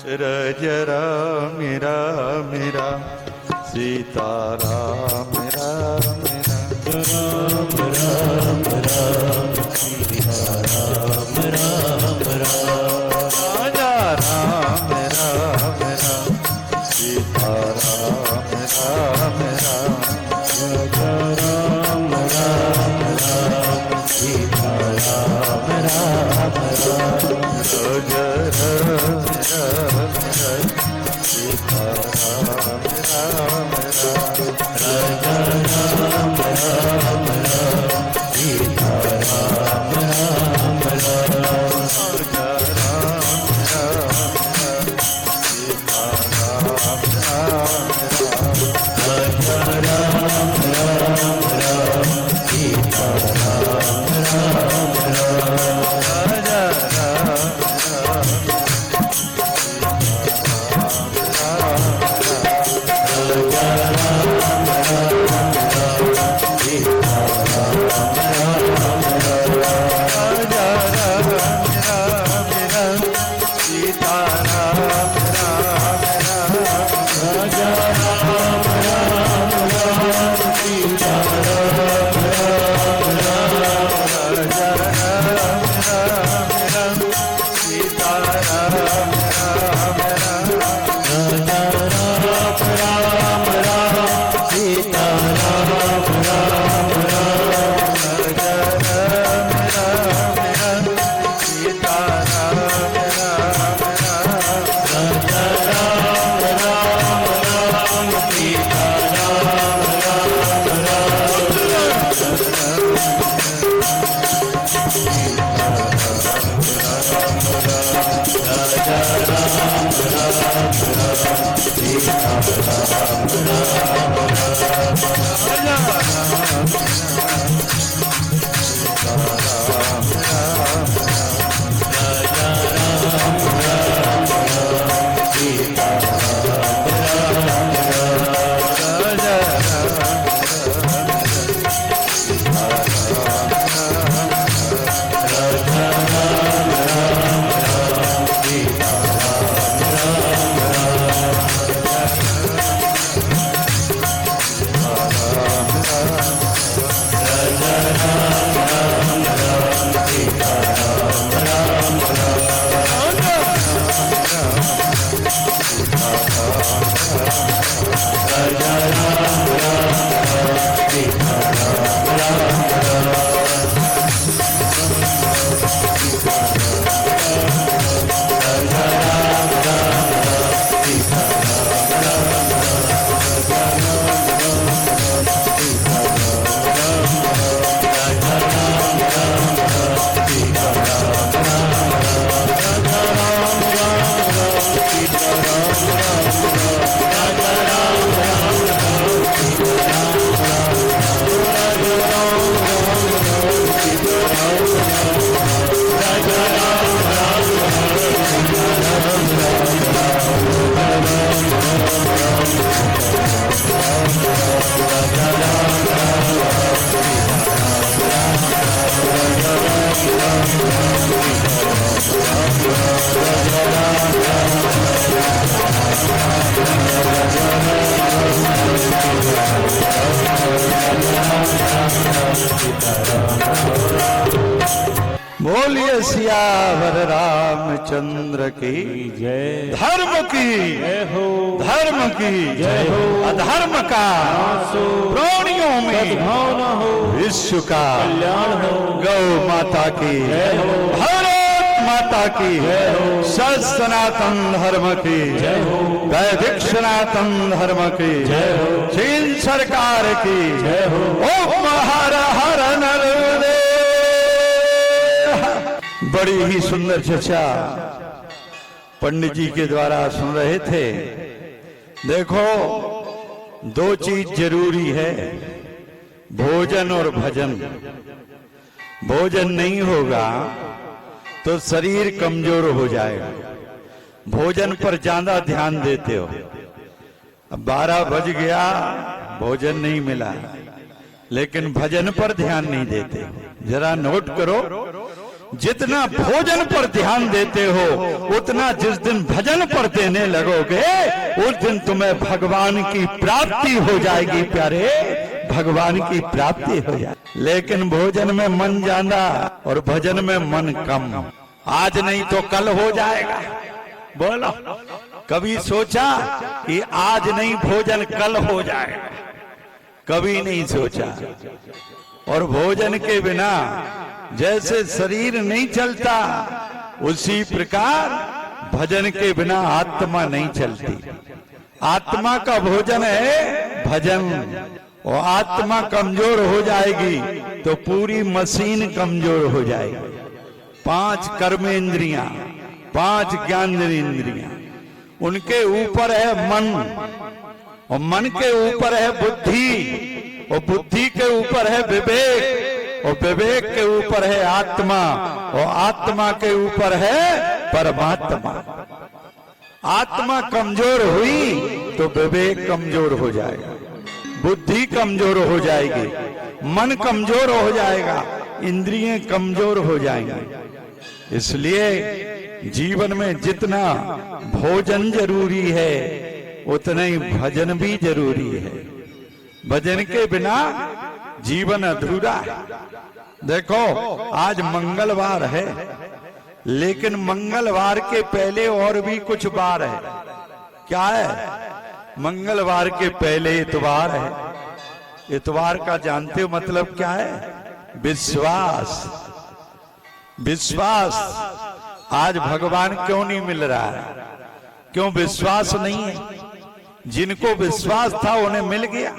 रज राम राम राम सीताराम राम राम राम राम सीताराम राम राम राजा राम राम राम सीताराम राम राम राजा राम राम राम सीताराम राम राम राजा राम राम सीताराम राम राम राजा राम राम राम सीताराम राम राम राजा राम राम राम सीताराम राम राम राजा राम राम राम सीताराम राम राम राजा बोलिए सियावर रामचंद्र की जय। धर्म की जय हो, धर्म की जय हो, अधर्म का प्राणियों में भावना हो, विश्व का कल्याण हो, गौ माता की जय हो, भारत माता की जय हो, सत सनातन धर्म की जय हो, वैदिक सनातन धर्म की जय हो, चीन सरकार की जय हो, ओ हर हर नरदे। बड़ी ही सुंदर चर्चा पंडित जी के द्वारा सुन रहे थे। देखो, दो चीज जरूरी है, भोजन और भजन। भोजन नहीं होगा तो शरीर कमजोर हो जाएगा। भोजन पर ज्यादा ध्यान देते हो। अब 12 बज गया, भोजन नहीं मिला, लेकिन भजन पर ध्यान नहीं देते। जरा नोट करो, जितना भोजन पर ध्यान देते हो उतना जिस दिन भजन पर देने लगोगे उस दिन तुम्हें भगवान की प्राप्ति हो जाएगी प्यारे, भगवान की प्राप्ति हो जाएगी। लेकिन भोजन में मन ज्यादा और भजन में मन कम। आज नहीं तो कल हो जाएगा। बोलो, कभी सोचा कि आज नहीं भोजन कल हो जाएगा? कभी नहीं सोचा। और भोजन के बिना जैसे शरीर नहीं चलता उसी प्रकार भजन के बिना आत्मा नहीं चलती। आत्मा का भोजन है भजन। और आत्मा कमजोर हो जाएगी तो पूरी मशीन कमजोर हो जाएगी। 5 कर्मेंद्रियां, 5 ज्ञानेंद्रियां, उनके ऊपर है मन, और मन के ऊपर है बुद्धि, और बुद्धि के ऊपर है विवेक, और विवेक के ऊपर है आत्मा, और आत्मा के ऊपर है परमात्मा। आत्मा कमजोर हुई तो विवेक कमजोर हो जाएगा, बुद्धि कमजोर हो जाएगी, मन कमजोर हो जाएगा, इंद्रियां कमजोर हो जाएंगी। इसलिए जीवन में जितना भोजन जरूरी है उतना ही भजन भी जरूरी है। भजन के बिना जीवन अधूरा है। देखो, आज मंगलवार है, लेकिन मंगलवार के पहले और भी कुछ बार है। क्या है? मंगलवार के पहले इतवार है। इतवार का जानते हो मतलब क्या है? विश्वास। विश्वास। आज भगवान क्यों नहीं मिल रहा है? क्यों विश्वास नहीं है? जिनको विश्वास था उन्हें मिल गया,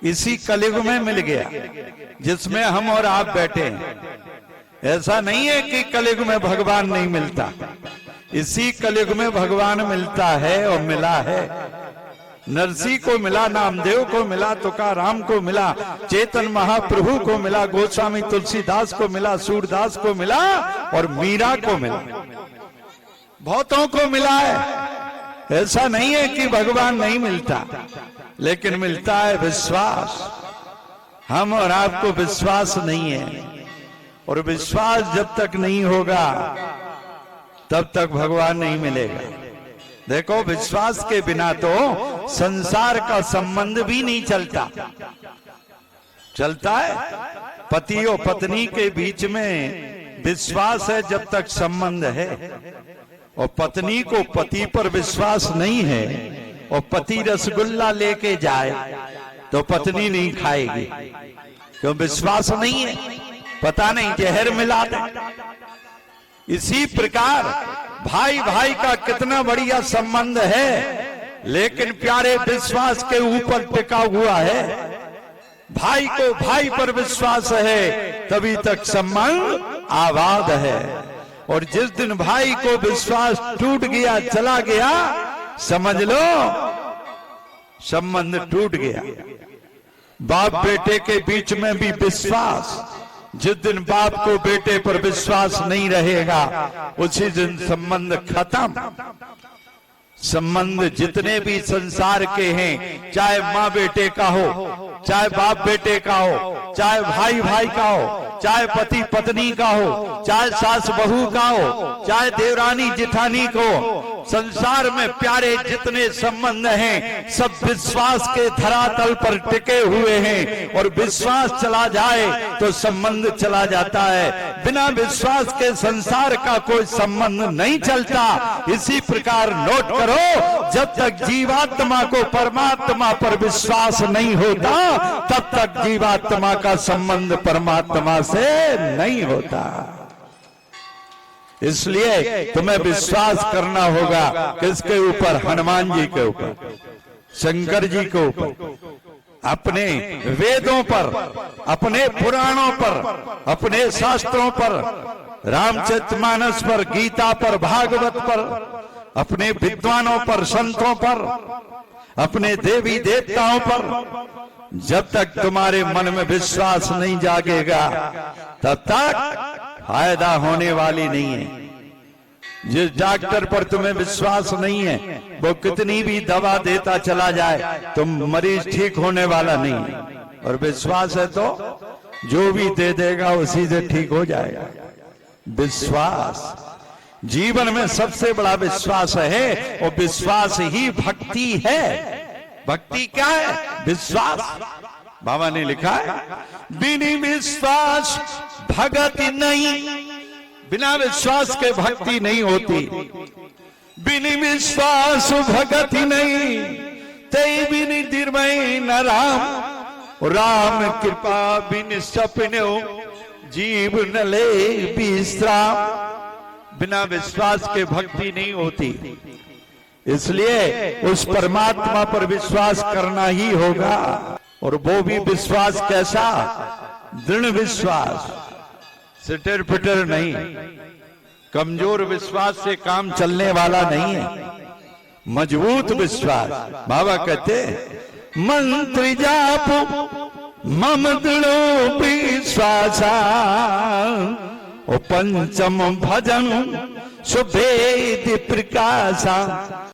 इसी कलयुग में मिल गया जिसमें हम और आप बैठे हैं। ऐसा नहीं है कि कलयुग में भगवान नहीं मिलता, इसी कलयुग में भगवान मिलता है और मिला है। नरसिंह को मिला, नामदेव को मिला, तुकाराम को मिला, चेतन महाप्रभु को मिला, गोस्वामी तुलसीदास को मिला, सूरदास को मिला और मीरा को मिला। बहुतों को मिला है। ऐसा नहीं है कि भगवान नहीं मिलता, लेकिन मिलता है विश्वास। हम और आपको विश्वास नहीं है, और विश्वास जब तक नहीं होगा तब तक भगवान नहीं मिलेगा। देखो, विश्वास के बिना तो संसार का संबंध भी नहीं चलता। चलता है? पति और पत्नी के बीच में विश्वास है जब तक संबंध है, और पत्नी को पति पर विश्वास नहीं है और पति रसगुल्ला लेके जाए तो पत्नी नहीं खाएगी, क्यों? विश्वास नहीं है। पता नहीं जहर मिला दे। इसी प्रकार भाई भाई का कितना बढ़िया संबंध है, लेकिन प्यारे विश्वास के ऊपर टिका हुआ है। भाई को भाई पर विश्वास है तभी तक संबंध आबाद है, और जिस दिन भाई को विश्वास टूट गया, चला गया, समझ लो संबंध टूट गया। बाप बेटे के बीच में भी विश्वास, जिस दिन बाप को बेटे पर विश्वास नहीं रहेगा उसी दिन संबंध खत्म। संबंध जितने भी संसार के हैं, चाहे माँ बेटे का हो, चाहे बाप बेटे का हो, चाहे भाई भाई का हो, चाहे पति पत्नी का हो, चाहे सास बहू का हो, चाहे देवरानी जिठानी को, संसार में प्यारे जितने संबंध हैं सब विश्वास के धरातल पर टिके हुए हैं। और विश्वास चला जाए तो संबंध चला जाता है। बिना विश्वास के संसार का कोई संबंध नहीं चलता। इसी प्रकार नोट करो, जब तक जीवात्मा को परमात्मा पर विश्वास नहीं होता तब तक जीवात्मा का संबंध परमात्मा से नहीं होता। इसलिए तुम्हें विश्वास करना होगा किसके ऊपर? हनुमान जी के ऊपर, शंकर जी के ऊपर, अपने वेदों पर, अपने पुराणों पर, अपने शास्त्रों पर, रामचरितमानस पर, गीता पर, भागवत पर, अपने विद्वानों पर, संतों पर, अपने देवी देवताओं पर। जब तक तुम्हारे मन में विश्वास नहीं जागेगा तब तक फायदा होने वाली नहीं है। जिस डॉक्टर पर तुम्हें विश्वास नहीं है वो कितनी भी दवा देता चला जाए तो मरीज ठीक होने वाला नहीं है, और विश्वास है तो जो भी दे देगा उसी से ठीक हो जाएगा। विश्वास। जीवन में सबसे बड़ा विश्वास है, और विश्वास ही भक्ति है। भक्ति क्या है? विश्वास। बाबा ने लिखा है, बिना विश्वास भगति नहीं, बिना विश्वास के भक्ति नहीं होती। बिना विश्वास भगति नहीं, तै बिन निर्मय न राम। राम कृपा बिन सपनो जीव न ले विश्राम। बिना विश्वास के भक्ति नहीं होती, इसलिए उस परमात्मा पर विश्वास करना ही होगा। और वो भी विश्वास कैसा? दृढ़ विश्वास, सिटर पिटर नहीं। कमजोर विश्वास से काम चलने वाला नहीं है, मजबूत विश्वास। बाबा कहते मंत्र जाप मम दृढ़ विश्वासा, पंचम भजन सुभेद प्रकाशा।